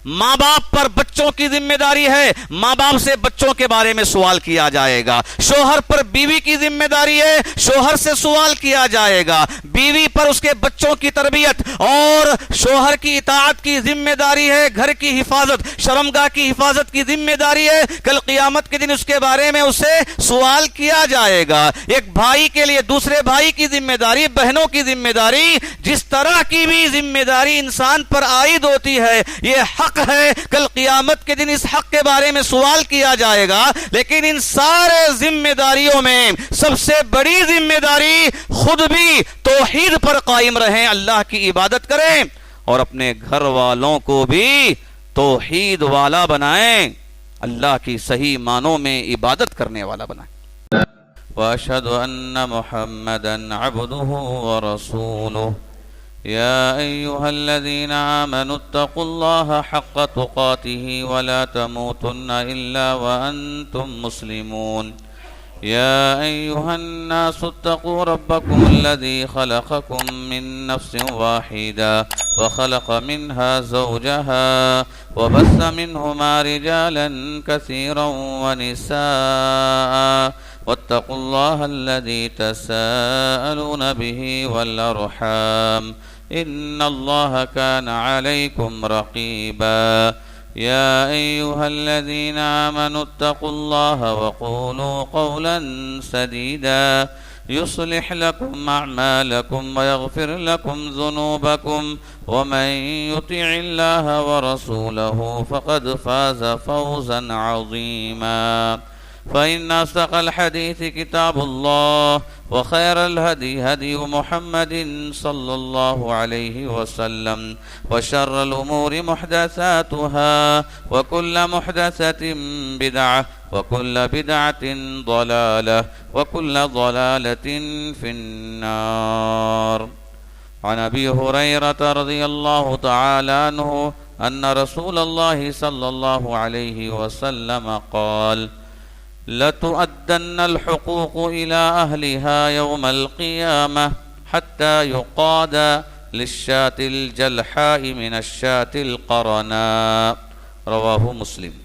ماں باپ پر بچوں کی ذمہ داری ہے، ماں باپ سے بچوں کے بارے میں سوال کیا جائے گا۔ شوہر پر بیوی کی ذمہ داری ہے، شوہر سے سوال کیا جائے گا۔ بیوی پر اس کے بچوں کی تربیت اور شوہر کی اطاعت کی ذمہ داری ہے، گھر کی حفاظت، شرمگاہ کی حفاظت کی ذمہ داری ہے۔ کل قیامت کے دن اس کے بارے میں اسے سوال کیا جائے گا۔ ایک بھائی کے لیے دوسرے بھائی کی ذمہ داری، بہنوں کی ذمہ داری، جس طرح کی بھی ذمہ داری انسان پر عائد ہوتی ہے، یہ حق ہے۔ کل قیامت کے دن اس حق کے بارے میں سوال کیا جائے گا۔ لیکن ان سارے ذمہ داریوں میں سب سے بڑی ذمہ داری خود بھی توحید پر قائم رہیں، اللہ کی عبادت کریں اور اپنے گھر والوں کو بھی توحید والا بنائیں، اللہ کی صحیح معنوں میں عبادت کرنے والا بنائیں۔ واشهد ان محمدا عبده ورسوله يا ايها الذين امنوا اتقوا الله حق تقاته ولا تموتن الا وانتم مسلمون يا ايها الناس اتقوا ربكم الذي خلقكم من نفس واحده وخلق منها زوجها وبث منهما رجالا كثيرا ونساء واتقوا الله الذي تساءلون به والأرحام إن الله كان عليكم رقيبا يا أيها الذين آمنوا اتقوا الله وقولوا قولا سديدا يصلح لكم أعمالكم ويغفر لكم ذنوبكم ومن يطع الله ورسوله فقد فاز فوزا عظيما فإن أصدق الحديث كتاب الله وخير الهدي هدي محمد صلى الله عليه وسلم وشر الأمور محدثاتها وكل محدثة بدعة وكل بدعة ضلالة وكل ضلالة في النار عن أبي هريرة رضي الله تعالى عنه أن رسول الله صلى الله عليه وسلم قال لتؤدن الحقوق إلى أهلها يوم القيامة حتى يقاد للشاة الجلحاء من الشاة القرناء رواہ مسلم۔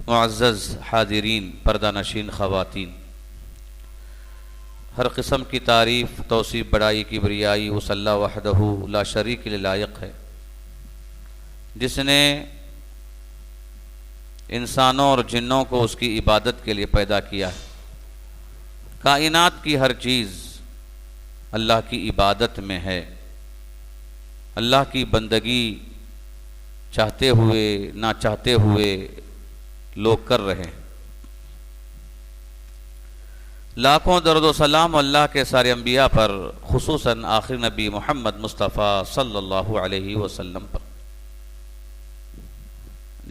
معزز حاضرین، پردہ نشین خواتین، ہر قسم کی تعریف، توصیف، بڑائی، کبریائی اس اللہ وحدہ لا شریک کے لائق ہے جس نے انسانوں اور جنوں کو اس کی عبادت کے لیے پیدا کیا ہے۔ کائنات کی ہر چیز اللہ کی عبادت میں ہے، اللہ کی بندگی چاہتے ہوئے نہ چاہتے ہوئے لوگ کر رہے ہیں۔ لاکھوں درود و سلام اللہ کے سارے انبیاء پر، خصوصاً آخری نبی محمد مصطفیٰ صلی اللہ علیہ وسلم پر،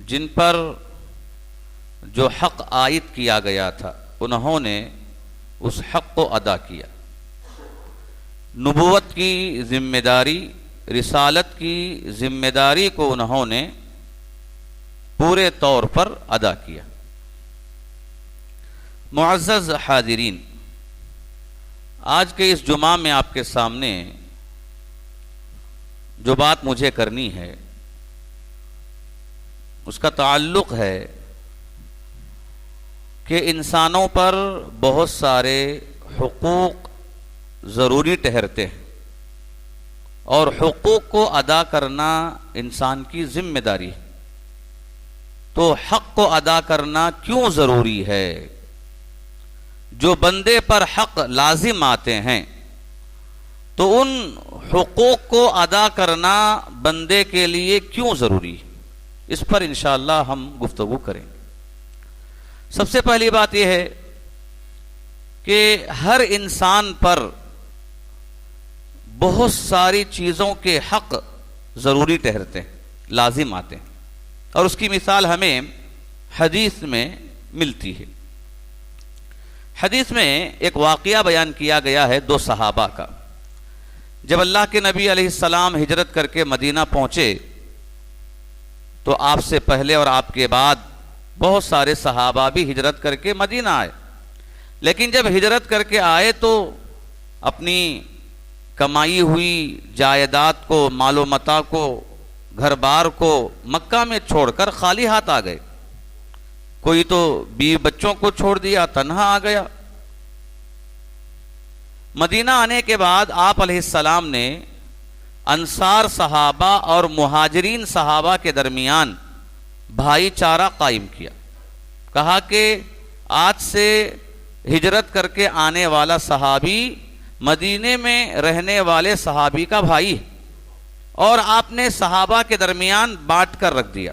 جن پر جو حق عائد کیا گیا تھا انہوں نے اس حق کو ادا کیا۔ نبوت کی ذمہ داری، رسالت کی ذمہ داری کو انہوں نے پورے طور پر ادا کیا۔ معزز حاضرین، آج کے اس جمعہ میں آپ کے سامنے جو بات مجھے کرنی ہے اس کا تعلق ہے کہ انسانوں پر بہت سارے حقوق ضروری ٹھہرتے ہیں اور حقوق کو ادا کرنا انسان کی ذمہ داری ہے۔ تو حق کو ادا کرنا کیوں ضروری ہے؟ جو بندے پر حق لازم آتے ہیں تو ان حقوق کو ادا کرنا بندے کے لیے کیوں ضروری ہے، اس پر انشاءاللہ ہم گفتگو کریں گے۔ سب سے پہلی بات یہ ہے کہ ہر انسان پر بہت ساری چیزوں کے حق ضروری ٹھہرتے ہیں، لازم آتے ہیں، اور اس کی مثال ہمیں حدیث میں ملتی ہے۔ حدیث میں ایک واقعہ بیان کیا گیا ہے دو صحابہ کا۔ جب اللہ کے نبی علیہ السلام ہجرت کر کے مدینہ پہنچے تو آپ سے پہلے اور آپ کے بعد بہت سارے صحابہ بھی ہجرت کر کے مدینہ آئے، لیکن جب ہجرت کر کے آئے تو اپنی کمائی ہوئی جائیداد کو، مال و متاع کو گھر بار کو مکہ میں چھوڑ کر خالی ہاتھ آ گئے. کوئی تو بیوی بچوں کو چھوڑ دیا، تنہا آ گیا. مدینہ آنے کے بعد آپ علیہ السلام نے انصار صحابہ اور مہاجرین صحابہ کے درمیان بھائی چارہ قائم کیا. کہا کہ آج سے ہجرت کر کے آنے والا صحابی مدینے میں رہنے والے صحابی کا بھائی ہے، اور آپ نے صحابہ کے درمیان بانٹ کر رکھ دیا.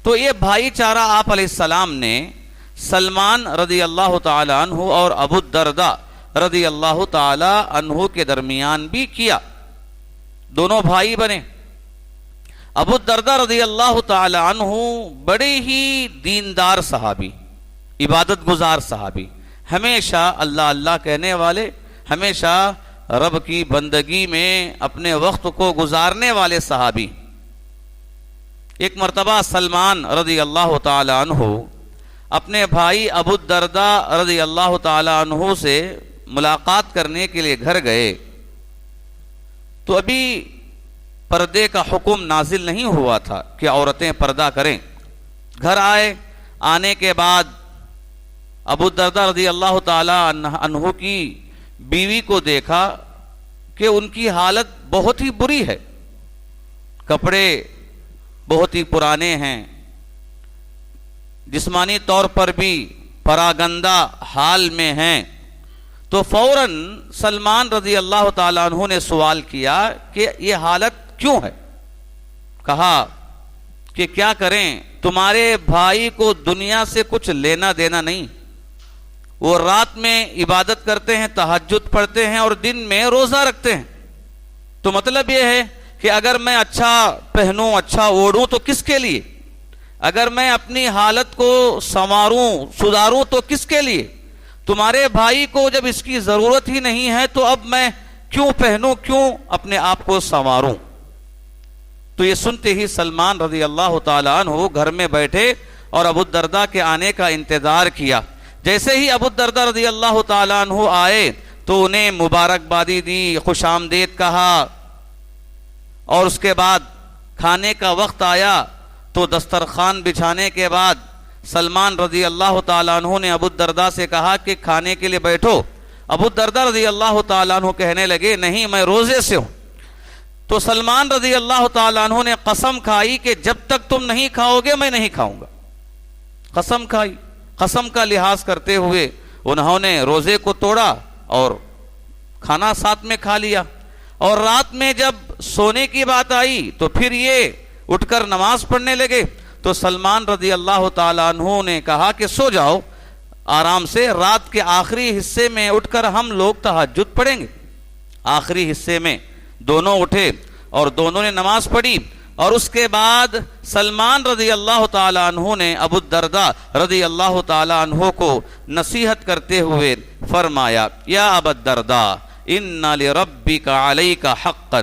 تو یہ بھائی چارہ آپ علیہ السلام نے سلمان رضی اللہ تعالی عنہ اور ابو الدرداء رضی اللہ تعالی عنہ کے درمیان بھی کیا. دونوں بھائی بنے. ابو الدرداء رضی اللہ تعالی عنہ بڑے ہی دیندار صحابی، عبادت گزار صحابی، ہمیشہ اللہ اللہ کہنے والے، ہمیشہ رب کی بندگی میں اپنے وقت کو گزارنے والے صحابی. ایک مرتبہ سلمان رضی اللہ تعالی عنہ اپنے بھائی ابو الدرداء رضی اللہ تعالی عنہ سے ملاقات کرنے کے لیے گھر گئے. تو ابھی پردے کا حکم نازل نہیں ہوا تھا کہ عورتیں پردہ کریں. گھر آئے، آنے کے بعد ابو الدرداء رضی اللہ تعالی عنہ کی بیوی کو دیکھا کہ ان کی حالت بہت ہی بری ہے. کپڑے بہت ہی پرانے ہیں، جسمانی طور پر بھی پراگندہ حال میں ہیں. تو فوراً سلمان رضی اللہ تعالیٰ عنہ نے سوال کیا کہ یہ حالت کیوں ہے؟ کہا کہ کیا کریں، تمہارے بھائی کو دنیا سے کچھ لینا دینا نہیں. وہ رات میں عبادت کرتے ہیں، تہجد پڑھتے ہیں اور دن میں روزہ رکھتے ہیں. تو مطلب یہ ہے کہ اگر میں اچھا پہنوں، اچھا اوڑھوں تو کس کے لیے؟ اگر میں اپنی حالت کو سنواروں، سدھاروں تو کس کے لیے؟ تمہارے بھائی کو جب اس کی ضرورت ہی نہیں ہے تو اب میں کیوں پہنوں، کیوں اپنے آپ کو سنواروں؟ تو یہ سنتے ہی سلمان رضی اللہ تعالیٰ عنہ گھر میں بیٹھے اور ابو الدرداء کے آنے کا انتظار کیا. جیسے ہی ابو الدرداء رضی اللہ تعالیٰ عنہ آئے تو انہیں مبارکبادی دی، خوش آمدید کہا، اور اس کے بعد کھانے کا وقت آیا تو دسترخوان بچھانے کے بعد سلمان رضی اللہ تعالیٰ عنہ نے ابو الدرداء سے کہا کہ کھانے کے لیے بیٹھو. ابو الدرداء رضی اللہ تعالیٰ عنہ کہنے لگے نہیں، میں روزے سے ہوں. تو سلمان رضی اللہ تعالیٰ عنہ نے قسم کھائی کہ جب تک تم نہیں کھاؤ گے میں نہیں کھاؤں گا. قسم کھائی. قسم کا لحاظ کرتے ہوئے انہوں نے روزے کو توڑا اور کھانا ساتھ میں کھا لیا. اور رات میں جب سونے کی بات آئی تو پھر یہ اٹھ کر نماز پڑھنے لگے. تو سلمان رضی اللہ تعالیٰ عنہ نے کہا کہ سو جاؤ آرام سے، رات کے آخری حصے میں اٹھ کر ہم لوگ تہجد پڑھیں گے. آخری حصے میں دونوں اٹھے اور دونوں نے نماز پڑھی. اور اس کے بعد سلمان رضی اللہ تعالیٰ عنہ نے ابو الدرداء رضی اللہ تعالیٰ عنہ کو نصیحت کرتے ہوئے فرمایا یا ابا الدرداء ان لربک علیک حقا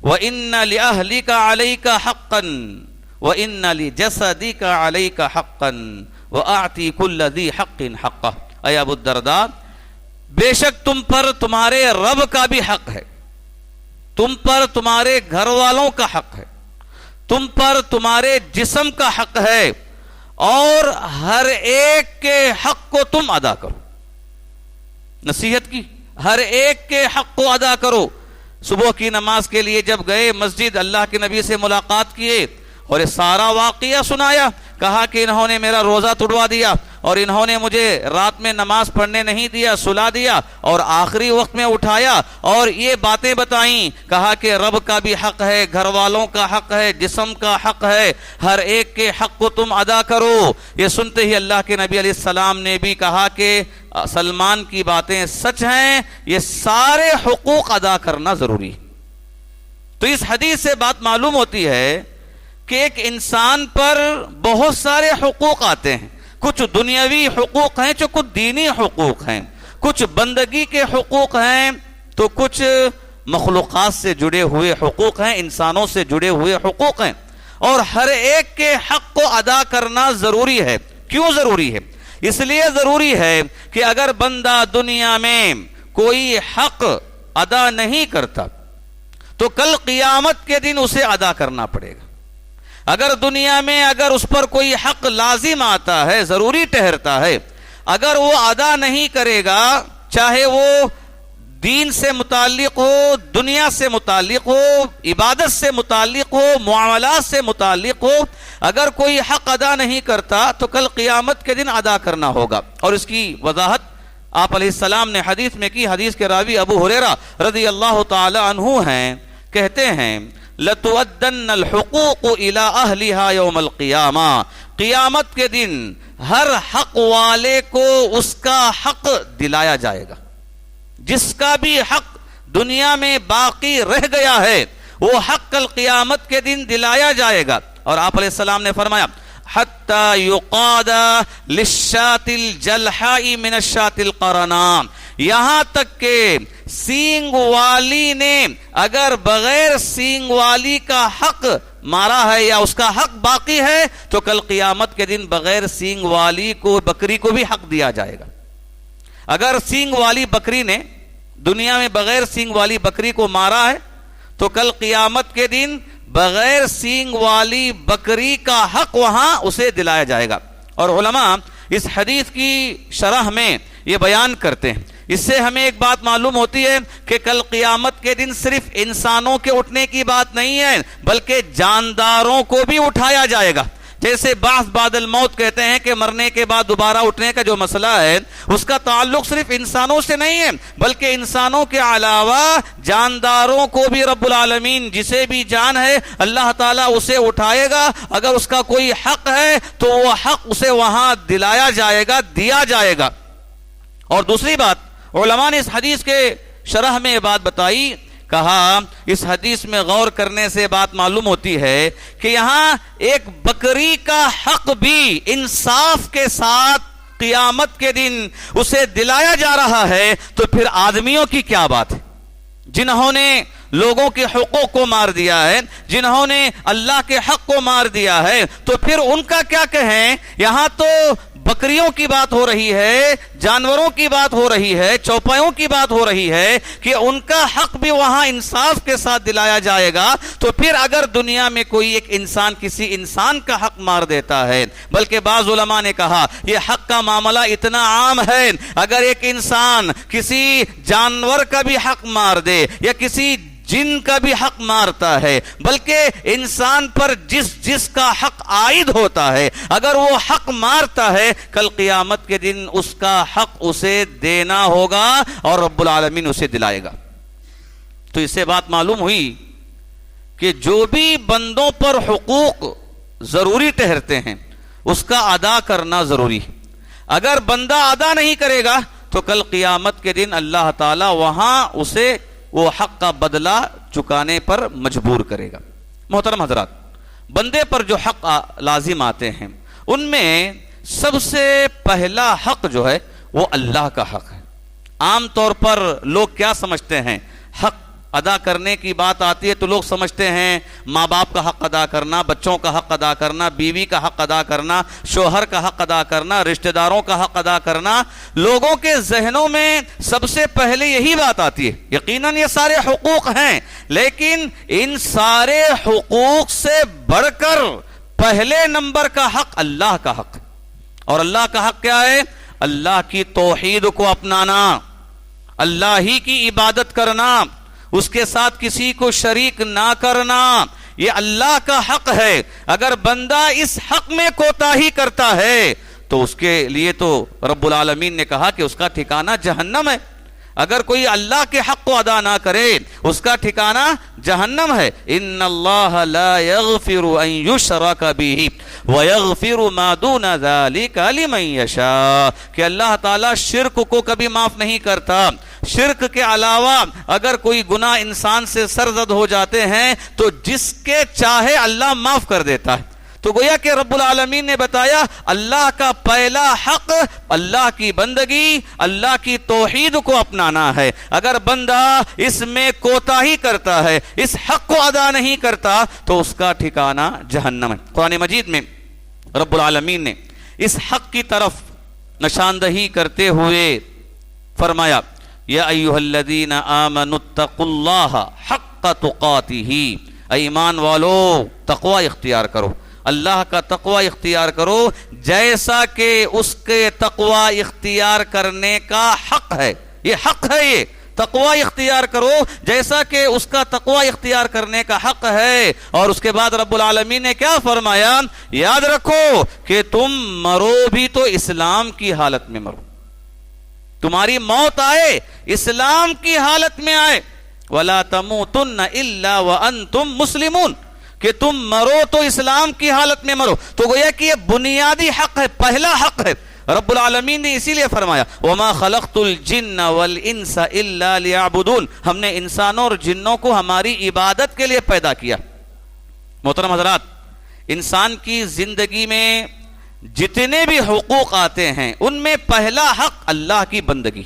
وان لأہلک علیک حقا وان لجسدک علیک حقا واعطی کل ذی حق حقہ. اے ابو الدرداء، بے شک تم پر تمہارے رب کا بھی حق ہے، تم پر تمہارے گھر والوں کا حق ہے، تم پر تمہارے جسم کا حق ہے، اور ہر ایک کے حق کو تم ادا کرو. نصیحت کی، ہر ایک کے حق کو ادا کرو. صبح کی نماز کے لیے جب گئے مسجد، اللہ کے نبی سے ملاقات کیے اور یہ سارا واقعہ سنایا. کہا کہ انہوں نے میرا روزہ توڑوا دیا اور انہوں نے مجھے رات میں نماز پڑھنے نہیں دیا، سلا دیا اور آخری وقت میں اٹھایا اور یہ باتیں بتائیں. کہا کہ رب کا بھی حق ہے، گھر والوں کا حق ہے، جسم کا حق ہے، ہر ایک کے حق کو تم ادا کرو. یہ سنتے ہی اللہ کے نبی علیہ السلام نے بھی کہا کہ سلمان کی باتیں سچ ہیں، یہ سارے حقوق ادا کرنا ضروری ہے. تو اس حدیث سے بات معلوم ہوتی ہے کہ ایک انسان پر بہت سارے حقوق آتے ہیں. کچھ دنیاوی حقوق ہیں، جو کچھ دینی حقوق ہیں، کچھ بندگی کے حقوق ہیں، تو کچھ مخلوقات سے جڑے ہوئے حقوق ہیں، انسانوں سے جڑے ہوئے حقوق ہیں. اور ہر ایک کے حق کو ادا کرنا ضروری ہے. کیوں ضروری ہے؟ اس لیے ضروری ہے کہ اگر بندہ دنیا میں کوئی حق ادا نہیں کرتا تو کل قیامت کے دن اسے ادا کرنا پڑے گا. اگر دنیا میں اگر اس پر کوئی حق لازم آتا ہے، ضروری ٹھہرتا ہے، اگر وہ ادا نہیں کرے گا، چاہے وہ دین سے متعلق ہو، دنیا سے متعلق ہو، عبادت سے متعلق ہو، معاملات سے متعلق ہو، اگر کوئی حق ادا نہیں کرتا تو کل قیامت کے دن ادا کرنا ہوگا. اور اس کی وضاحت آپ علیہ السلام نے حدیث میں کی. حدیث کے راوی ابو ہریرہ رضی اللہ تعالی عنہ ہیں، کہتے ہیں لَتُؤَدَّنَّ الْحُقُوقُ إِلَىٰ أَهْلِهَا يَوْمَ الْقِيَامَةِ، قیامت کے دن ہر حق والے کو اس کا حق دلایا جائے گا. جس کا بھی حق دنیا میں باقی رہ گیا ہے وہ حق کل قیامت کے دن دلایا جائے گا. اور آپ علیہ السلام نے فرمایا حَتَّى يُقَادَ لِلشَّاةِ الْجَلْحَاءِ مِنَ الشَّاةِ الْقَرَنَاءِ، یہاں تک کہ سینگ والی نے اگر بغیر سینگ والی کا حق مارا ہے یا اس کا حق باقی ہے تو کل قیامت کے دن بغیر سینگ والی کو بکری کو بھی حق دیا جائے گا. اگر سینگ والی بکری نے دنیا میں بغیر سینگ والی بکری کو مارا ہے تو کل قیامت کے دن بغیر سینگ والی بکری کا حق وہاں اسے دلایا جائے گا. اور علماء اس حدیث کی شرح میں یہ بیان کرتے ہیں، اس سے ہمیں ایک بات معلوم ہوتی ہے کہ کل قیامت کے دن صرف انسانوں کے اٹھنے کی بات نہیں ہے بلکہ جانداروں کو بھی اٹھایا جائے گا. جیسے بعث بعد الموت کہتے ہیں کہ مرنے کے بعد دوبارہ اٹھنے کا جو مسئلہ ہے اس کا تعلق صرف انسانوں سے نہیں ہے بلکہ انسانوں کے علاوہ جانداروں کو بھی رب العالمین جسے بھی جان ہے اللہ تعالیٰ اسے اٹھائے گا. اگر اس کا کوئی حق ہے تو وہ حق اسے وہاں دلایا جائے گا، دیا جائے گا. اور دوسری بات علماء نے اس حدیث کے شرح میں یہ بات بتائی، کہا اس حدیث میں غور کرنے سے بات معلوم ہوتی ہے کہ یہاں ایک بکری کا حق بھی انصاف کے ساتھ قیامت کے دن اسے دلایا جا رہا ہے تو پھر آدمیوں کی کیا بات ہے جنہوں نے لوگوں کے حقوق کو مار دیا ہے، جنہوں نے اللہ کے حق کو مار دیا ہے، تو پھر ان کا کیا کہیں. یہاں تو بکریوں کی بات ہو رہی ہے، جانوروں کی بات ہو رہی ہے، چوپایوں کی بات ہو رہی ہے کہ ان کا حق بھی وہاں انصاف کے ساتھ دلایا جائے گا. تو پھر اگر دنیا میں کوئی ایک انسان کسی انسان کا حق مار دیتا ہے، بلکہ بعض علماء نے کہا یہ حق کا معاملہ اتنا عام ہے، اگر ایک انسان کسی جانور کا بھی حق مار دے یا کسی جن کا بھی حق مارتا ہے، بلکہ انسان پر جس کا حق عائد ہوتا ہے اگر وہ حق مارتا ہے کل قیامت کے دن اس کا حق اسے دینا ہوگا اور رب العالمین اسے دلائے گا. تو اس سے بات معلوم ہوئی کہ جو بھی بندوں پر حقوق ضروری ٹھہرتے ہیں اس کا ادا کرنا ضروری ہے. اگر بندہ ادا نہیں کرے گا تو کل قیامت کے دن اللہ تعالی وہاں اسے وہ حق کا بدلہ چکانے پر مجبور کرے گا. محترم حضرات، بندے پر جو حق لازم آتے ہیں ان میں سب سے پہلا حق جو ہے وہ اللہ کا حق ہے. عام طور پر لوگ کیا سمجھتے ہیں، حق ادا کرنے کی بات آتی ہے تو لوگ سمجھتے ہیں ماں باپ کا حق ادا کرنا، بچوں کا حق ادا کرنا، بیوی کا حق ادا کرنا، شوہر کا حق ادا کرنا، رشتہ داروں کا حق ادا کرنا. لوگوں کے ذہنوں میں سب سے پہلے یہی بات آتی ہے. یقیناً یہ سارے حقوق ہیں لیکن ان سارے حقوق سے بڑھ کر پہلے نمبر کا حق اللہ کا حق ہے. اور اللہ کا حق کیا ہے؟ اللہ کی توحید کو اپنانا، اللہ ہی کی عبادت کرنا، اس کے ساتھ کسی کو شریک نہ کرنا، یہ اللہ کا حق ہے. اگر بندہ اس حق میں کوتاہی کرتا ہے تو اس کے لیے تو رب العالمین نے کہا کہ اس کا ٹھکانہ جہنم ہے. اگر کوئی اللہ کے حق کو ادا نہ کرے اس کا ٹھکانہ جہنم ہے. ان اللہ لا یغفر ان یشرک بہ ویغفر ما دون ذلک لمن یشاء، کہ اللہ تعالیٰ شرک کو کبھی معاف نہیں کرتا. شرک کے علاوہ اگر کوئی گناہ انسان سے سرزد ہو جاتے ہیں تو جس کے چاہے اللہ معاف کر دیتا ہے. تو گویا کہ رب العالمین نے بتایا اللہ کا پہلا حق اللہ کی بندگی، اللہ کی توحید کو اپنانا ہے. اگر بندہ اس میں کوتاہی کرتا ہے، اس حق کو ادا نہیں کرتا تو اس کا ٹھکانہ جہنم ہے. قرآن مجید میں رب العالمین نے اس حق کی طرف نشاندہی کرتے ہوئے فرمایا یا ایھا الذین آمنوا اتقوا اللہ حق حق تقاتہ، اے ایمان والو تقوی اختیار کرو، اللہ کا تقوی اختیار کرو جیسا کہ اس کے تقوی اختیار کرنے کا حق ہے. یہ حق ہے، یہ تقوی اختیار کرو جیسا کہ اس کا تقوی اختیار کرنے کا حق ہے. اور اس کے بعد رب العالمین نے کیا فرمایا؟ یاد رکھو کہ تم مرو بھی تو اسلام کی حالت میں مرو، تمہاری موت آئے اسلام کی حالت میں آئے. وَلَا تَمُوتُنَّ إِلَّا وَأَنْتُمْ مُسْلِمُونَ، کہ تم مرو تو اسلام کی حالت میں مرو. تو گویا کہ یہ بنیادی حق ہے، پہلا حق ہے. رب العالمین نے اسی لیے فرمایا وَمَا خَلَقْتُ الْجِنَّ وَالْإِنسَ إِلَّا لِيَعْبُدُونَ، ہم نے انسانوں اور جنوں کو ہماری عبادت کے لیے پیدا کیا. محترم حضرات، انسان کی زندگی میں جتنے بھی حقوق آتے ہیں ان میں پہلا حق اللہ کی بندگی،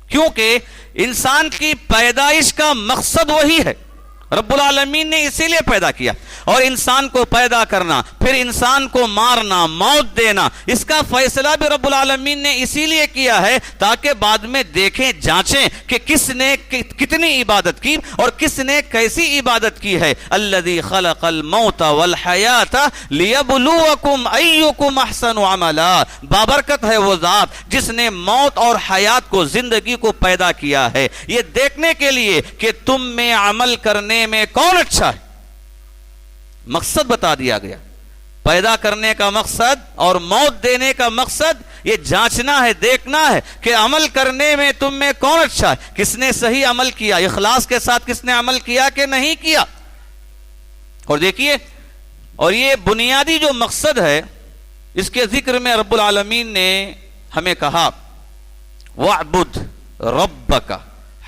کیونکہ انسان کی پیدائش کا مقصد وہی ہے. رب العالمین نے اسی لیے پیدا کیا. اور انسان کو پیدا کرنا، پھر انسان کو مارنا، موت دینا، اس کا فیصلہ بھی رب العالمین نے اسی لیے کیا ہے تاکہ بعد میں دیکھیں، جانچیں کہ کس نے کتنی عبادت کی اور کس نے کیسی عبادت کی ہے. الذی خلق الموت والحیات لیبلوکم ایکم احسن عملا، بابرکت ہے وہ ذات جس نے موت اور حیات کو، زندگی کو پیدا کیا ہے یہ دیکھنے کے لیے کہ تم میں عمل کرنے میں کون اچھا ہے. مقصد بتا دیا گیا، پیدا کرنے کا مقصد اور موت دینے کا مقصد یہ جانچنا ہے، دیکھنا ہے کہ عمل کرنے میں تم میں کون اچھا ہے، کس نے صحیح عمل کیا، اخلاص کے ساتھ کس نے عمل کیا کہ نہیں کیا. اور دیکھیے، اور یہ بنیادی جو مقصد ہے اس کے ذکر میں رب العالمین نے ہمیں کہا وَاعْبُدْ رَبَّكَ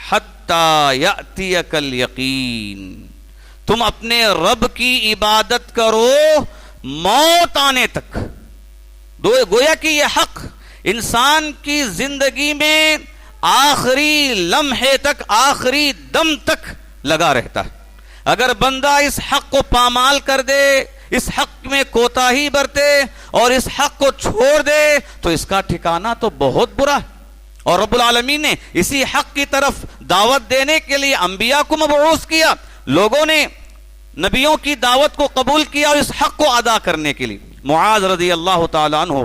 حَتَّى يَأْتِيَكَ الْيَقِينَ، تم اپنے رب کی عبادت کرو موت آنے تک. گویا کہ یہ حق انسان کی زندگی میں آخری لمحے تک، آخری دم تک لگا رہتا ہے. اگر بندہ اس حق کو پامال کر دے، اس حق میں کوتاہی برتے اور اس حق کو چھوڑ دے تو اس کا ٹھکانہ تو بہت برا ہے. اور رب العالمین نے اسی حق کی طرف دعوت دینے کے لیے انبیاء کو مبعوث کیا. لوگوں نے نبیوں کی دعوت کو قبول کیا اور اس حق کو ادا کرنے کے لیے. معاذ رضی اللہ تعالیٰ عنہ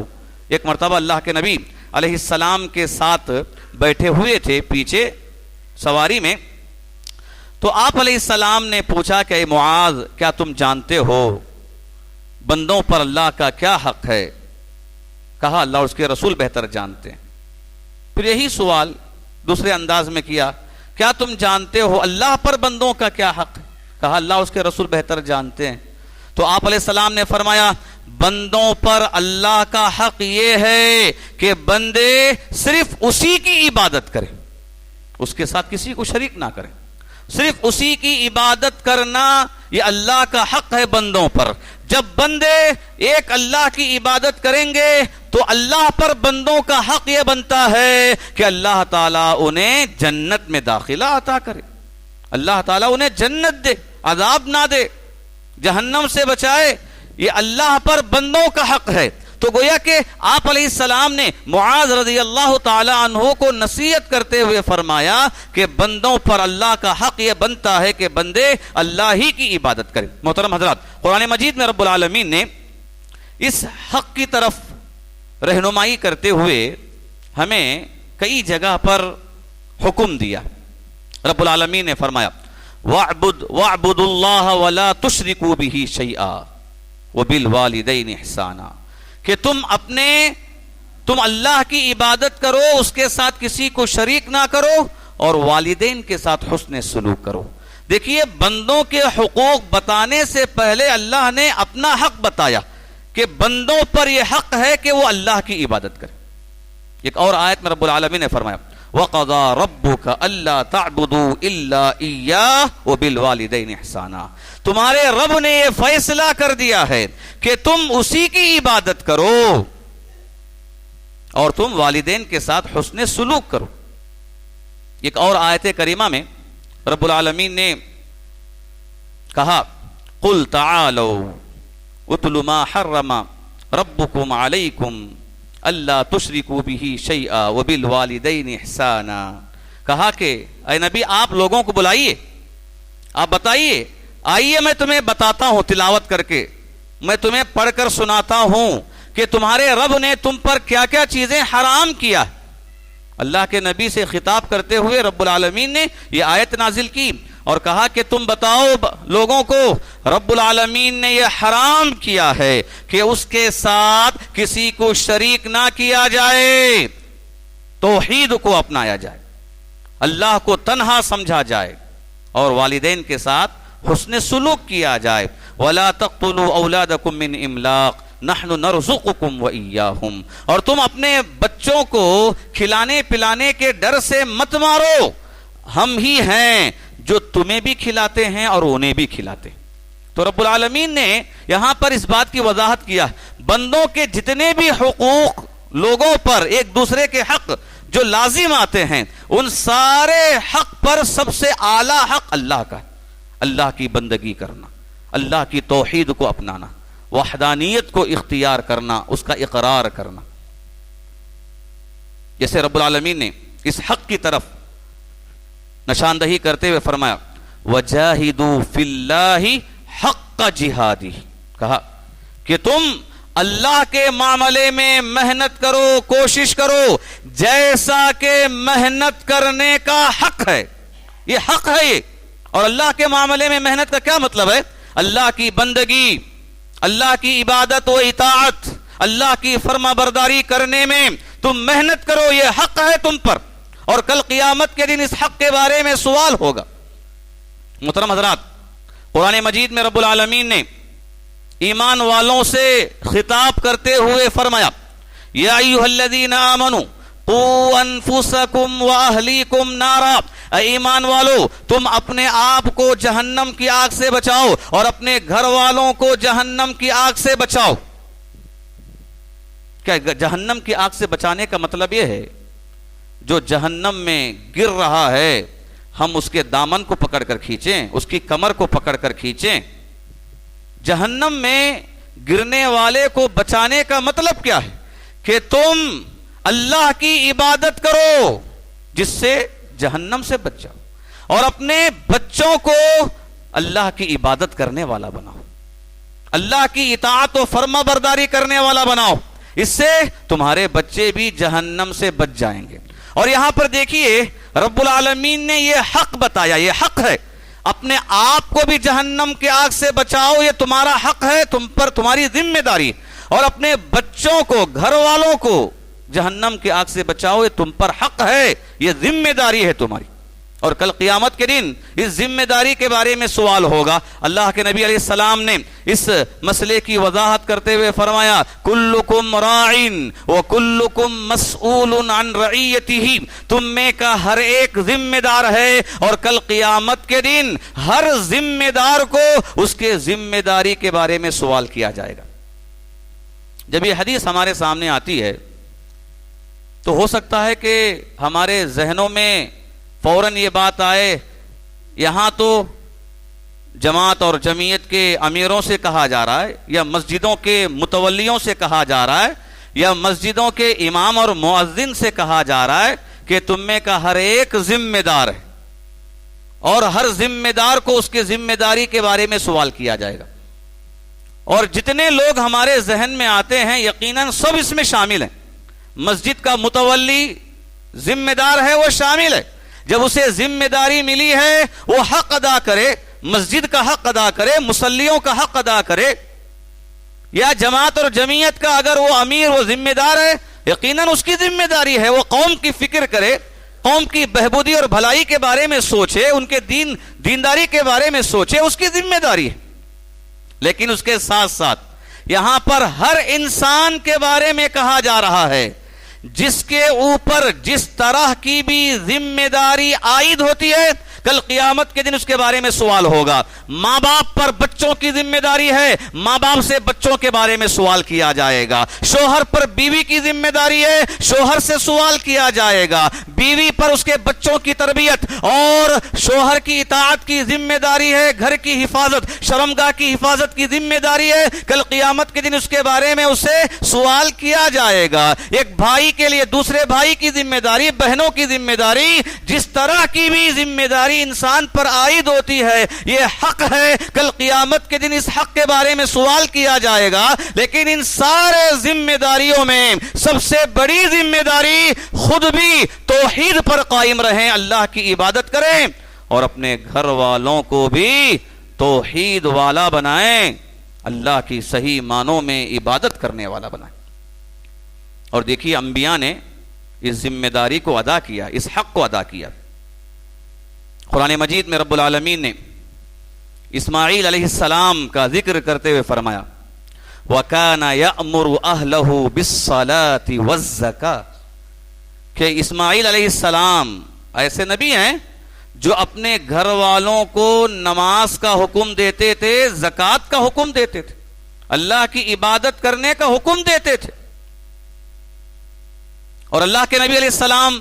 ایک مرتبہ اللہ کے نبی علیہ السلام کے ساتھ بیٹھے ہوئے تھے پیچھے سواری میں. تو آپ علیہ السلام نے پوچھا کہ اے معاذ، کیا تم جانتے ہو بندوں پر اللہ کا کیا حق ہے؟ کہا اللہ اور اس کے رسول بہتر جانتے ہیں. پھر یہی سوال دوسرے انداز میں کیا، کیا تم جانتے ہو اللہ پر بندوں کا کیا حق ہے؟ کہا اللہ اس کے رسول بہتر جانتے ہیں. تو آپ علیہ السلام نے فرمایا بندوں پر اللہ کا حق یہ ہے کہ بندے صرف اسی کی عبادت کریں، اس کے ساتھ کسی کو شریک نہ کریں. صرف اسی کی عبادت کرنا یہ اللہ کا حق ہے بندوں پر. جب بندے ایک اللہ کی عبادت کریں گے تو اللہ پر بندوں کا حق یہ بنتا ہے کہ اللہ تعالیٰ انہیں جنت میں داخلہ عطا کرے، اللہ تعالیٰ انہیں جنت دے، عذاب نہ دے، جہنم سے بچائے. یہ اللہ پر بندوں کا حق ہے. تو گویا کہ آپ علیہ السلام نے معاذ رضی اللہ تعالی عنہ کو نصیحت کرتے ہوئے فرمایا کہ بندوں پر اللہ کا حق یہ بنتا ہے کہ بندے اللہ ہی کی عبادت کریں. محترم حضرات، قرآن مجید میں رب العالمین نے اس حق کی طرف رہنمائی کرتے ہوئے ہمیں کئی جگہ پر حکم دیا. رب العالمین نے فرمایا وَاعْبُدُوا اللَّهَ وَلَا تُشْرِكُوا بِهِ شَيْئًا وَبِالْوَالِدَيْنِ إِحْسَانًا، کہ تم اللہ کی عبادت کرو، اس کے ساتھ کسی کو شریک نہ کرو اور والدین کے ساتھ حسن سلوک کرو. دیکھیے، بندوں کے حقوق بتانے سے پہلے اللہ نے اپنا حق بتایا کہ بندوں پر یہ حق ہے کہ وہ اللہ کی عبادت کرے. ایک اور آیت میں رب العالمین نے فرمایا وَقَضَى رَبُّكَ أَلَّا تَعْبُدُوا إِلَّا إِيَّاهُ وَبِالْوَالِدَيْنِ إِحْسَانًا، تمہارے رب نے یہ فیصلہ کر دیا ہے کہ تم اسی کی عبادت کرو اور تم والدین کے ساتھ حسن سلوک کرو. ایک اور آیت کریمہ میں رب العالمین نے کہا قُلْ تَعَالَوْا اُتْلُ مَا حَرَّمَ رَبُّكُمْ عَلَيْكُمْ اللہ تشرکوا بہ شیئا وبالوالدین احسانا، کہا کہ اے نبی آپ لوگوں کو بلائیے آپ بتائیے، آئیے میں تمہیں بتاتا ہوں تلاوت کر کے، میں تمہیں پڑھ کر سناتا ہوں کہ تمہارے رب نے تم پر کیا کیا چیزیں حرام کیا۔ اللہ کے نبی سے خطاب کرتے ہوئے رب العالمین نے یہ آیت نازل کی اور کہا کہ تم بتاؤ لوگوں کو رب العالمین نے یہ حرام کیا ہے کہ اس کے ساتھ کسی کو شریک نہ کیا جائے، توحید کو اپنایا جائے، اللہ کو تنہا سمجھا جائے، اور والدین کے ساتھ حسن سلوک کیا جائے۔ وَلَا تَقْتُلُوا أَوْلَادَكُم مِّنْ إِمْلَاقٍ نَحْنُ نَرْزُقُكُمْ وَإِيَّاهُمْ، اور تم اپنے بچوں کو کھلانے پلانے کے ڈر سے مت مارو، ہم ہی ہیں جو تمہیں بھی کھلاتے ہیں اور انہیں بھی کھلاتے ہیں۔ تو رب العالمین نے یہاں پر اس بات کی وضاحت کیا، بندوں کے جتنے بھی حقوق لوگوں پر ایک دوسرے کے حق جو لازم آتے ہیں، ان سارے حق پر سب سے اعلیٰ حق اللہ کا، اللہ کی بندگی کرنا، اللہ کی توحید کو اپنانا، وحدانیت کو اختیار کرنا، اس کا اقرار کرنا۔ جیسے رب العالمین نے اس حق کی طرف نشاندہی کرتے ہوئے فرمایا وَجَاهِدُوا فِي اللَّهِ حَقَّ جِهَادِهِ، کہا کہ تم اللہ کے معاملے میں محنت کرو، کوشش کرو جیسا کہ محنت کرنے کا حق ہے، یہ حق ہے یہ۔ اور اللہ کے معاملے میں محنت کا کیا مطلب ہے؟ اللہ کی بندگی، اللہ کی عبادت و اطاعت، اللہ کی فرما برداری کرنے میں تم محنت کرو، یہ حق ہے تم پر، اور کل قیامت کے دن اس حق کے بارے میں سوال ہوگا۔ محترم حضرات، قرآن مجید میں رب العالمین نے ایمان والوں سے خطاب کرتے ہوئے فرمایا یا ایھا الذین آمنوا قوا انفسکم واہلیکم نارا، اے ایمان والو تم اپنے آپ کو جہنم کی آگ سے بچاؤ اور اپنے گھر والوں کو جہنم کی آگ سے بچاؤ۔ کیا جہنم کی آگ سے بچانے کا مطلب یہ ہے جو جہنم میں گر رہا ہے ہم اس کے دامن کو پکڑ کر کھینچیں، اس کی کمر کو پکڑ کر کھینچیں؟ جہنم میں گرنے والے کو بچانے کا مطلب کیا ہے کہ تم اللہ کی عبادت کرو جس سے جہنم سے بچ جاؤ، اور اپنے بچوں کو اللہ کی عبادت کرنے والا بناؤ، اللہ کی اطاعت و فرما برداری کرنے والا بناؤ، اس سے تمہارے بچے بھی جہنم سے بچ جائیں گے۔ اور یہاں پر دیکھیے رب العالمین نے یہ حق بتایا، یہ حق ہے، اپنے آپ کو بھی جہنم کی آگ سے بچاؤ، یہ تمہارا حق ہے، تم پر تمہاری ذمہ داری، اور اپنے بچوں کو، گھر والوں کو جہنم کی آگ سے بچاؤ، یہ تم پر حق ہے، یہ ذمہ داری ہے تمہاری۔ اور کل قیامت کے دن اس ذمہ داری کے بارے میں سوال ہوگا۔ اللہ کے نبی علیہ السلام نے اس مسئلے کی وضاحت کرتے ہوئے فرمایا کلکم راعٍ وکلکم مسئول عن رعیتہ، تم میں کا ہر ایک ذمہ دار ہے، اور کل قیامت کے دن ہر ذمہ دار کو اس کے ذمہ داری کے بارے میں سوال کیا جائے گا۔ جب یہ حدیث ہمارے سامنے آتی ہے تو ہو سکتا ہے کہ ہمارے ذہنوں میں فوراً یہ بات آئے یہاں تو جماعت اور جمعیت کے امیروں سے کہا جا رہا ہے، یا مسجدوں کے متولیوں سے کہا جا رہا ہے، یا مسجدوں کے امام اور مؤذن سے کہا جا رہا ہے کہ تم میں کا ہر ایک ذمہ دار ہے، اور ہر ذمہ دار کو اس کے ذمہ داری کے بارے میں سوال کیا جائے گا۔ اور جتنے لوگ ہمارے ذہن میں آتے ہیں یقیناً سب اس میں شامل ہیں۔ مسجد کا متولی ذمہ دار ہے، وہ شامل ہے، جب اسے ذمہ داری ملی ہے وہ حق ادا کرے، مسجد کا حق ادا کرے، مصلیوں کا حق ادا کرے، یا جماعت اور جمعیت کا اگر وہ امیر، وہ ذمہ دار ہے، یقیناً اس کی ذمہ داری ہے وہ قوم کی فکر کرے، قوم کی بہبودی اور بھلائی کے بارے میں سوچے، ان کے دینداری کے بارے میں سوچے، اس کی ذمہ داری ہے۔ لیکن اس کے ساتھ ساتھ یہاں پر ہر انسان کے بارے میں کہا جا رہا ہے جس کے اوپر جس طرح کی بھی ذمہ داری عائد ہوتی ہے، کل قیامت کے دن اس کے بارے میں سوال ہوگا۔ ماں باپ پر بچوں کی ذمہ داری ہے، ماں باپ سے بچوں کے بارے میں سوال کیا جائے گا۔ شوہر پر بیوی کی ذمہ داری ہے، شوہر سے سوال کیا جائے گا۔ بیوی پر اس کے بچوں کی تربیت اور شوہر کی اطاعت کی ذمہ داری ہے، گھر کی حفاظت، شرمگاہ کی حفاظت کی ذمہ داری ہے، کل قیامت کے دن اس کے بارے میں اسے سوال کیا جائے گا۔ ایک بھائی کے لیے دوسرے بھائی کی ذمہ داری، بہنوں کی ذمہ داری، جس طرح کی بھی ذمہ داری داری انسان پر عائد ہوتی ہے، یہ حق ہے، کل قیامت کے دن اس حق کے بارے میں سوال کیا جائے گا۔ لیکن ان سارے ذمہ داریوں میں سب سے بڑی ذمہ داری خود بھی توحید پر قائم رہیں، اللہ کی عبادت کریں اور اپنے گھر والوں کو بھی توحید والا بنائیں، اللہ کی صحیح معنوں میں عبادت کرنے والا بنائیں۔ اور دیکھیے انبیاء نے اس ذمہ داری کو ادا کیا، اس حق کو ادا کیا۔ قرآن مجید میں رب العالمین نے اسماعیل علیہ السلام کا ذکر کرتے ہوئے فرمایا وَكَانَ يَأْمُرُ أَهْلَهُ بِالصَّلَاةِ وَالزَّكَاةِ کہ اسماعیل علیہ السلام ایسے نبی ہیں جو اپنے گھر والوں کو نماز کا حکم دیتے تھے، زکوٰۃ کا حکم دیتے تھے، اللہ کی عبادت کرنے کا حکم دیتے تھے۔ اور اللہ کے نبی علیہ السلام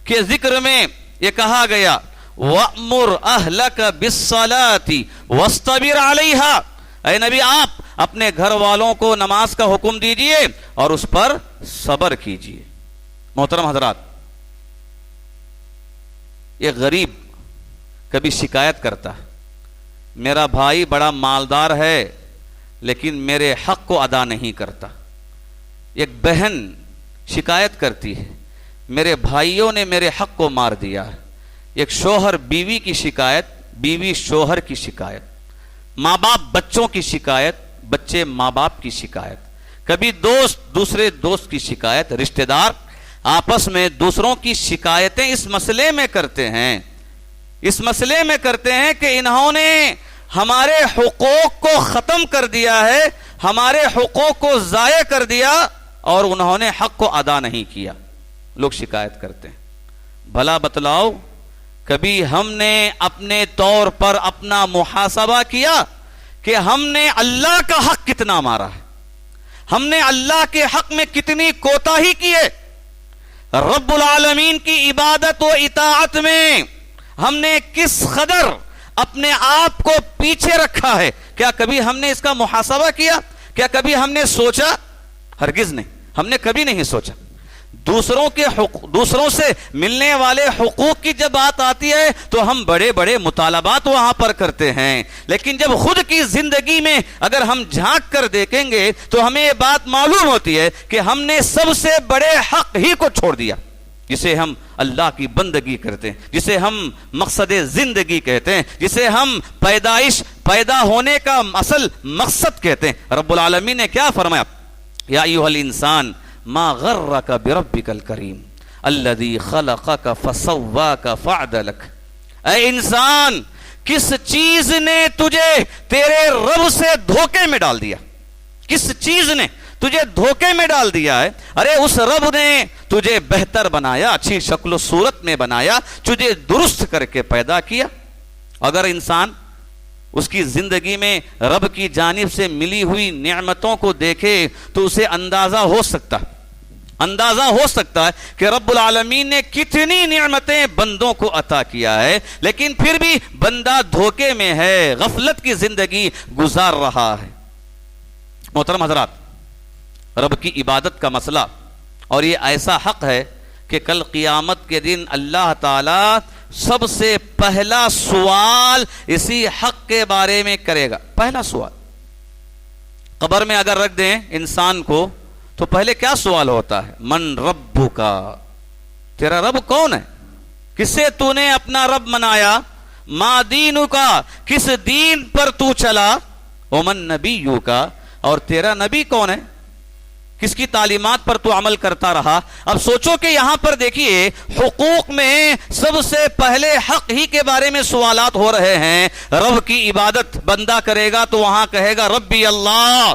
کے ذکر میں یہ کہا گیا وَأْمُرْ أَهْلَكَ بِالصَّلَاةِ وَاسْتَبِرْ عَلَيْهَا، اے نبی آپ اپنے گھر والوں کو نماز کا حکم دیجئے اور اس پر صبر کیجئے۔ محترم حضرات، ایک غریب کبھی شکایت کرتا ہے میرا بھائی بڑا مالدار ہے لیکن میرے حق کو ادا نہیں کرتا۔ ایک بہن شکایت کرتی ہے میرے بھائیوں نے میرے حق کو مار دیا ہے۔ ایک شوہر بیوی کی شکایت، بیوی شوہر کی شکایت، ماں باپ بچوں کی شکایت، بچے ماں باپ کی شکایت، کبھی دوست دوسرے دوست کی شکایت، رشتہ دار آپس میں دوسروں کی شکایتیں اس مسئلے میں کرتے ہیں، اس مسئلے میں کرتے ہیں کہ انہوں نے ہمارے حقوق کو ختم کر دیا ہے، ہمارے حقوق کو ضائع کر دیا اور انہوں نے حق کو ادا نہیں کیا۔ لوگ شکایت کرتے ہیں۔ بھلا بتلاؤ کبھی ہم نے اپنے طور پر اپنا محاسبہ کیا کہ ہم نے اللہ کا حق کتنا مارا ہے، ہم نے اللہ کے حق میں کتنی کوتاہی کی ہے، رب العالمین کی عبادت و اطاعت میں ہم نے کس قدر اپنے آپ کو پیچھے رکھا ہے؟ کیا کبھی ہم نے اس کا محاسبہ کیا؟ کیا کبھی ہم نے سوچا؟ ہرگز نہیں، ہم نے کبھی نہیں سوچا۔ دوسروں سے ملنے والے حقوق کی جب بات آتی ہے تو ہم بڑے بڑے مطالبات وہاں پر کرتے ہیں، لیکن جب خود کی زندگی میں اگر ہم جھانک کر دیکھیں گے تو ہمیں یہ بات معلوم ہوتی ہے کہ ہم نے سب سے بڑے حق ہی کو چھوڑ دیا، جسے ہم اللہ کی بندگی کرتے ہیں، جسے ہم مقصد زندگی کہتے ہیں، جسے ہم پیدا ہونے کا اصل مقصد کہتے ہیں۔ رب العالمین نے کیا فرمایا؟ یا ایھا الانسان ما غرک بربک الکریم الذی خلقک فسواک فعدلک، اے انسان کس چیز نے تجھے تیرے رب سے دھوکے میں ڈال دیا؟ کس چیز نے تجھے دھوکے میں ڈال دیا ہے؟ ارے اس رب نے تجھے بہتر بنایا، اچھی شکل و صورت میں بنایا، تجھے درست کر کے پیدا کیا۔ اگر انسان اس کی زندگی میں رب کی جانب سے ملی ہوئی نعمتوں کو دیکھے تو اسے اندازہ ہو سکتا ہے کہ رب العالمین نے کتنی نعمتیں بندوں کو عطا کیا ہے، لیکن پھر بھی بندہ دھوکے میں ہے، غفلت کی زندگی گزار رہا ہے۔ محترم حضرات، رب کی عبادت کا مسئلہ اور یہ ایسا حق ہے کہ کل قیامت کے دن اللہ تعالی سب سے پہلا سوال اسی حق کے بارے میں کرے گا۔ پہلا سوال قبر میں اگر رکھ دیں انسان کو تو پہلے کیا سوال ہوتا ہے؟ من ربک، تیرا رب کون ہے؟ کسے تو نے اپنا رب منایا؟ ما دینک، کس دین پر تو چلا؟ ومن نبیک، اور تیرا نبی کون ہے؟ کس کی تعلیمات پر تو عمل کرتا رہا؟ اب سوچو کہ یہاں پر دیکھیے حقوق میں سب سے پہلے حق ہی کے بارے میں سوالات ہو رہے ہیں۔ رب کی عبادت بندہ کرے گا تو وہاں کہے گا ربی اللہ،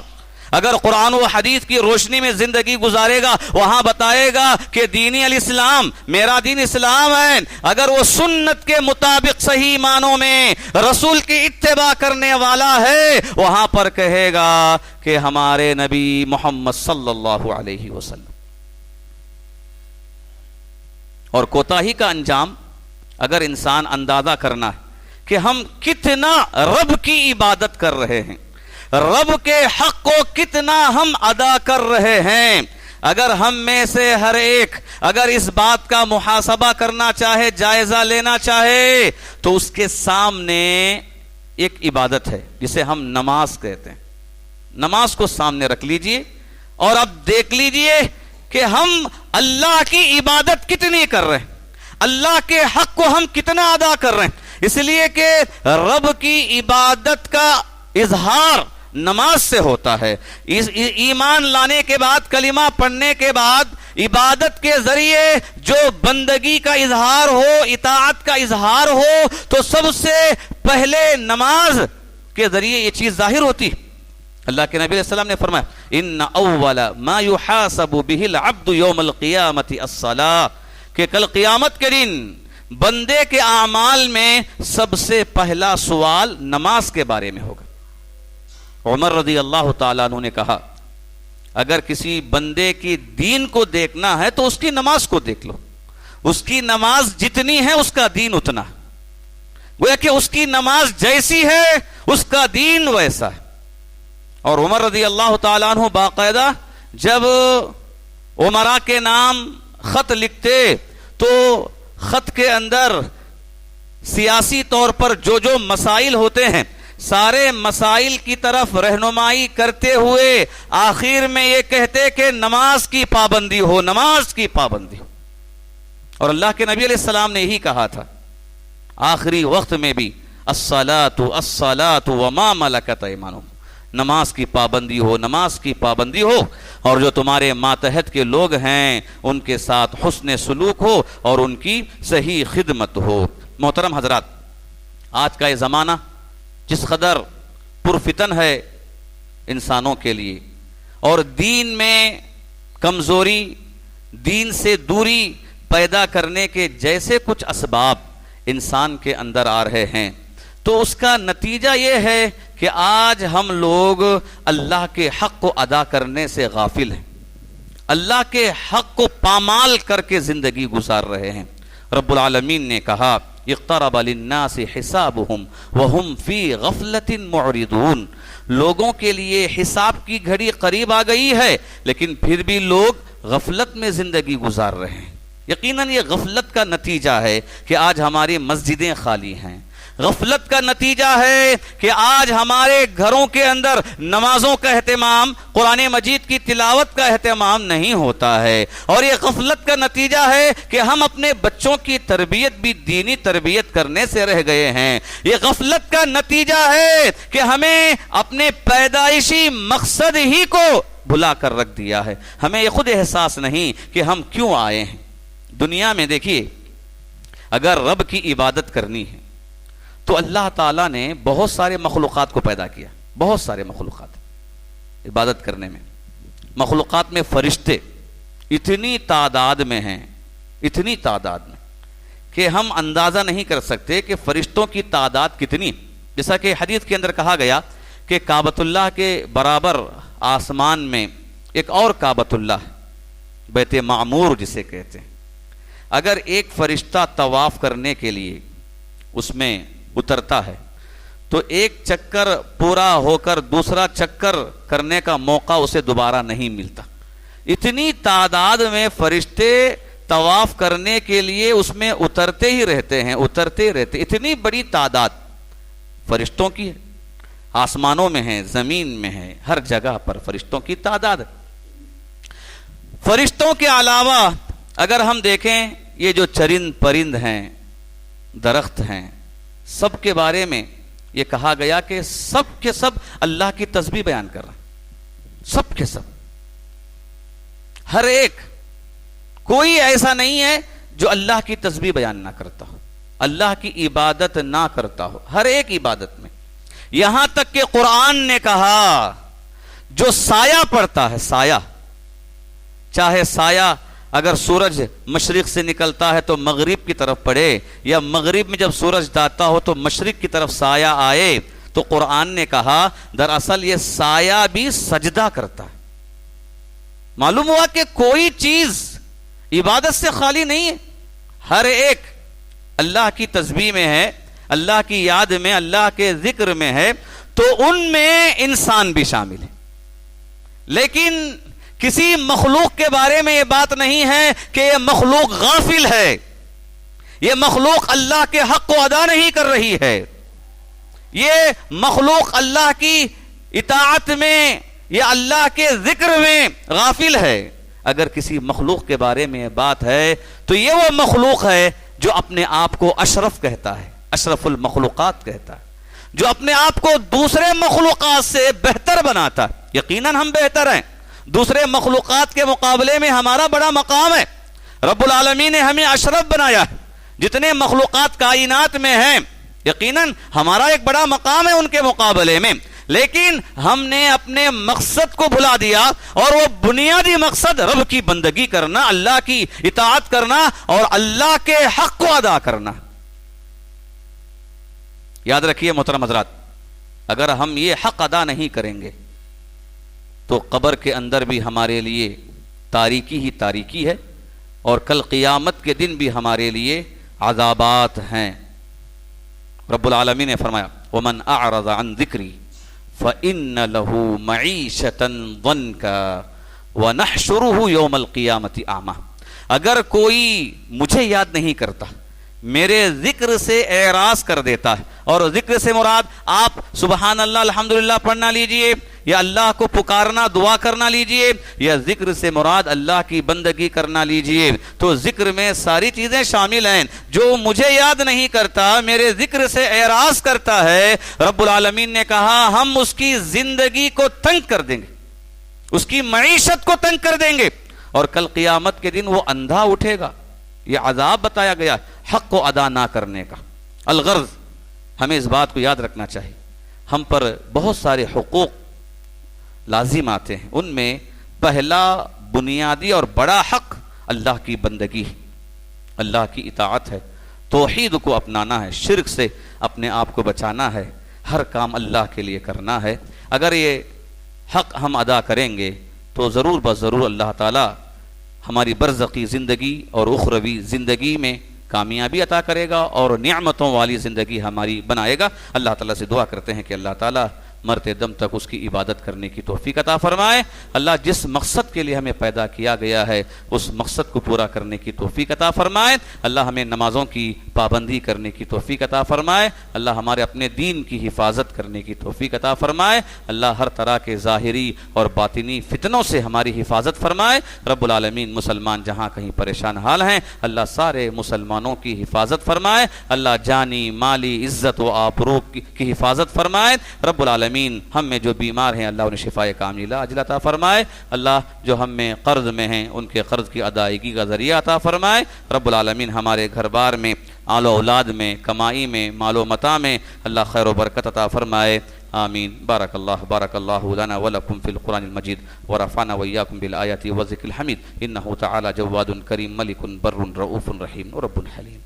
اگر قرآن و حدیث کی روشنی میں زندگی گزارے گا وہاں بتائے گا کہ دینی الاسلام، میرا دین اسلام ہے۔ اگر وہ سنت کے مطابق صحیح معنوں میں رسول کی اتباع کرنے والا ہے وہاں پر کہے گا کہ ہمارے نبی محمد صلی اللہ علیہ وسلم۔ اور کوتاہی کا انجام اگر انسان اندازہ کرنا ہے کہ ہم کتنا رب کی عبادت کر رہے ہیں، رب کے حق کو کتنا ہم ادا کر رہے ہیں، اگر ہم میں سے ہر ایک اگر اس بات کا محاسبہ کرنا چاہے، جائزہ لینا چاہے، تو اس کے سامنے ایک عبادت ہے جسے ہم نماز کہتے ہیں. نماز کو سامنے رکھ لیجئے اور اب دیکھ لیجئے کہ ہم اللہ کی عبادت کتنی کر رہے ہیں، اللہ کے حق کو ہم کتنا ادا کر رہے ہیں. اس لیے کہ رب کی عبادت کا اظہار نماز سے ہوتا ہے. ایمان لانے کے بعد، کلمہ پڑھنے کے بعد عبادت کے ذریعے جو بندگی کا اظہار ہو، اطاعت کا اظہار ہو، تو سب سے پہلے نماز کے ذریعے یہ چیز ظاہر ہوتی. اللہ کے نبی علیہ السلام نے فرمایا ان اول ما يحاسب به العبد يوم القیامت الصلاۃ، کہ کل قیامت کے دن بندے کے اعمال میں سب سے پہلا سوال نماز کے بارے میں ہوگا. عمر رضی اللہ تعالیٰ عنہ نے کہا اگر کسی بندے کی دین کو دیکھنا ہے تو اس کی نماز کو دیکھ لو، اس کی نماز جتنی ہے اس کا دین اتنا ہے. گویا کہ اس کی نماز جیسی ہے اس کا دین ویسا ہے. اور عمر رضی اللہ تعالیٰ عنہ باقاعدہ جب عمراء کے نام خط لکھتے تو خط کے اندر سیاسی طور پر جو جو مسائل ہوتے ہیں سارے مسائل کی طرف رہنمائی کرتے ہوئے آخر میں یہ کہتے کہ نماز کی پابندی ہو، نماز کی پابندی ہو. اور اللہ کے نبی علیہ السلام نے یہی کہا تھا آخری وقت میں بھی الصلاۃ الصلاۃ وما ملکت ایمانکم، نماز کی پابندی ہو، نماز کی پابندی ہو، اور جو تمہارے ماتحت کے لوگ ہیں ان کے ساتھ حسن سلوک ہو اور ان کی صحیح خدمت ہو. محترم حضرات، آج کا یہ زمانہ جس قدر پرفتن ہے انسانوں کے لیے، اور دین میں کمزوری، دین سے دوری پیدا کرنے کے جیسے کچھ اسباب انسان کے اندر آ رہے ہیں، تو اس کا نتیجہ یہ ہے کہ آج ہم لوگ اللہ کے حق کو ادا کرنے سے غافل ہیں، اللہ کے حق کو پامال کر کے زندگی گزار رہے ہیں. رب العالمین نے کہا اقترب للناس حسابهم وهم فی غفلۃ معرضون، لوگوں کے لیے حساب کی گھڑی قریب آ گئی ہے لیکن پھر بھی لوگ غفلت میں زندگی گزار رہے ہیں. یقیناً یہ غفلت کا نتیجہ ہے کہ آج ہماری مسجدیں خالی ہیں، غفلت کا نتیجہ ہے کہ آج ہمارے گھروں کے اندر نمازوں کا اہتمام، قرآن مجید کی تلاوت کا اہتمام نہیں ہوتا ہے، اور یہ غفلت کا نتیجہ ہے کہ ہم اپنے بچوں کی تربیت بھی دینی تربیت کرنے سے رہ گئے ہیں. یہ غفلت کا نتیجہ ہے کہ ہمیں اپنے پیدائشی مقصد ہی کو بھلا کر رکھ دیا ہے. ہمیں یہ خود احساس نہیں کہ ہم کیوں آئے ہیں دنیا میں. دیکھیے اگر رب کی عبادت کرنی ہے تو اللہ تعالیٰ نے بہت سارے مخلوقات کو پیدا کیا، بہت سارے مخلوقات عبادت کرنے میں. مخلوقات میں فرشتے اتنی تعداد میں ہیں، اتنی تعداد میں کہ ہم اندازہ نہیں کر سکتے کہ فرشتوں کی تعداد کتنی. جیسا کہ حدیث کے اندر کہا گیا کہ کعبۃ اللہ کے برابر آسمان میں ایک اور کعبۃ اللہ، بیت معمور جسے کہتے ہیں، اگر ایک فرشتہ طواف کرنے کے لیے اس میں اترتا ہے تو ایک چکر پورا ہو کر دوسرا چکر کرنے کا موقع اسے دوبارہ نہیں ملتا. اتنی تعداد میں فرشتے طواف کرنے کے لیے اس میں اترتے ہی رہتے ہیں، اترتے ہی رہتے. اتنی بڑی تعداد فرشتوں کی ہے، آسمانوں میں ہے، زمین میں ہے، ہر جگہ پر فرشتوں کی تعداد ہے. فرشتوں کے علاوہ اگر ہم دیکھیں یہ جو چرند پرند ہیں، درخت ہیں، سب کے بارے میں یہ کہا گیا کہ سب کے سب اللہ کی تسبیح بیان کر رہے ہیں. سب کے سب، ہر ایک، کوئی ایسا نہیں ہے جو اللہ کی تسبیح بیان نہ کرتا ہو، اللہ کی عبادت نہ کرتا ہو. ہر ایک عبادت میں، یہاں تک کہ قرآن نے کہا جو سایہ پڑتا ہے، سایہ، چاہے سایہ اگر سورج مشرق سے نکلتا ہے تو مغرب کی طرف پڑے، یا مغرب میں جب سورج جاتا ہو تو مشرق کی طرف سایہ آئے، تو قرآن نے کہا دراصل یہ سایہ بھی سجدہ کرتا ہے. معلوم ہوا کہ کوئی چیز عبادت سے خالی نہیں ہے، ہر ایک اللہ کی تسبیح میں ہے، اللہ کی یاد میں، اللہ کے ذکر میں ہے، تو ان میں انسان بھی شامل ہے. لیکن کسی مخلوق کے بارے میں یہ بات نہیں ہے کہ یہ مخلوق غافل ہے، یہ مخلوق اللہ کے حق کو ادا نہیں کر رہی ہے، یہ مخلوق اللہ کی اطاعت میں یا اللہ کے ذکر میں غافل ہے۔ اگر کسی مخلوق کے بارے میں یہ بات ہے تو یہ وہ مخلوق ہے جو اپنے آپ کو اشرف کہتا ہے، اشرف المخلوقات کہتا ہے، جو اپنے آپ کو دوسرے مخلوقات سے بہتر بناتا ہے۔ یقیناً ہم بہتر ہیں، دوسرے مخلوقات کے مقابلے میں ہمارا بڑا مقام ہے، رب العالمین نے ہمیں اشرف بنایا ہے، جتنے مخلوقات کائنات میں ہیں یقیناً ہمارا ایک بڑا مقام ہے ان کے مقابلے میں، لیکن ہم نے اپنے مقصد کو بھلا دیا، اور وہ بنیادی مقصد رب کی بندگی کرنا، اللہ کی اطاعت کرنا اور اللہ کے حق کو ادا کرنا۔ یاد رکھیے محترم حضرات، اگر ہم یہ حق ادا نہیں کریں گے تو قبر کے اندر بھی ہمارے لیے تاریکی ہی تاریکی ہے، اور کل قیامت کے دن بھی ہمارے لیے عذابات ہیں۔ رب العالمین نے فرمایا وَمَنْ أَعْرَضَ عَنْ ذِكْرِي فَإِنَّ لَهُ مَعِيشَةً ضَنْكَ وَنَحْشُرُهُ يَوْمَ الْقِيَامَةِ أَعْمَى۔ اگر کوئی مجھے یاد نہیں کرتا، میرے ذکر سے اعراض کر دیتا ہے، اور ذکر سے مراد آپ سبحان اللہ الحمدللہ پڑھنا لیجئے، یا اللہ کو پکارنا دعا کرنا لیجئے، یا ذکر سے مراد اللہ کی بندگی کرنا لیجئے، تو ذکر میں ساری چیزیں شامل ہیں۔ جو مجھے یاد نہیں کرتا، میرے ذکر سے اعراض کرتا ہے، رب العالمین نے کہا ہم اس کی زندگی کو تنگ کر دیں گے، اس کی معیشت کو تنگ کر دیں گے، اور کل قیامت کے دن وہ اندھا اٹھے گا۔ یہ عذاب بتایا گیا حق کو ادا نہ کرنے کا۔ الغرض ہمیں اس بات کو یاد رکھنا چاہیے، ہم پر بہت سارے حقوق لازم آتے ہیں، ان میں پہلا بنیادی اور بڑا حق اللہ کی بندگی ہے، اللہ کی اطاعت ہے، توحید کو اپنانا ہے، شرک سے اپنے آپ کو بچانا ہے، ہر کام اللہ کے لیے کرنا ہے۔ اگر یہ حق ہم ادا کریں گے تو ضرور بضرور اللہ تعالی ہماری برزخی زندگی اور اخروی زندگی میں کامیابی عطا کرے گا، اور نعمتوں والی زندگی ہماری بنائے گا۔ اللہ تعالیٰ سے دعا کرتے ہیں کہ اللہ تعالیٰ مرتے دم تک اس کی عبادت کرنے کی توفیق عطا فرمائے۔ اللہ جس مقصد کے لیے ہمیں پیدا کیا گیا ہے اس مقصد کو پورا کرنے کی توفیق عطا فرمائے۔ اللہ ہمیں نمازوں کی پابندی کرنے کی توفیق عطا فرمائے۔ اللہ ہمارے اپنے دین کی حفاظت کرنے کی توفیق عطا فرمائے۔ اللہ ہر طرح کے ظاہری اور باطنی فتنوں سے ہماری حفاظت فرمائے۔ رب العالمین مسلمان جہاں کہیں پریشان حال ہیں، اللہ سارے مسلمانوں کی حفاظت فرمائے۔ اللہ جانی مالی عزت و آبرو کی حفاظت فرمائے۔ رب العالمین ہم میں جو بیمار ہیں اللہ انہیں شفائے کاملہ عاجل عطا فرمائے۔ اللہ جو ہم میں قرض میں ہیں ان کے قرض کی ادائیگی کا ذریعہ عطا فرمائے۔ رب العالمین ہمارے گھر بار میں، آل و اولاد میں، کمائی میں، مال و متاع میں اللہ خیر و برکت عطا فرمائے۔ آمین۔ بارک اللہ لنا ولکم فی القرآن المجید ورفعنا وإیاکم بالآیات والذکر الحمید، انہ تعالی جواد کریم ملک بر رؤوف رحیم رب حلیم۔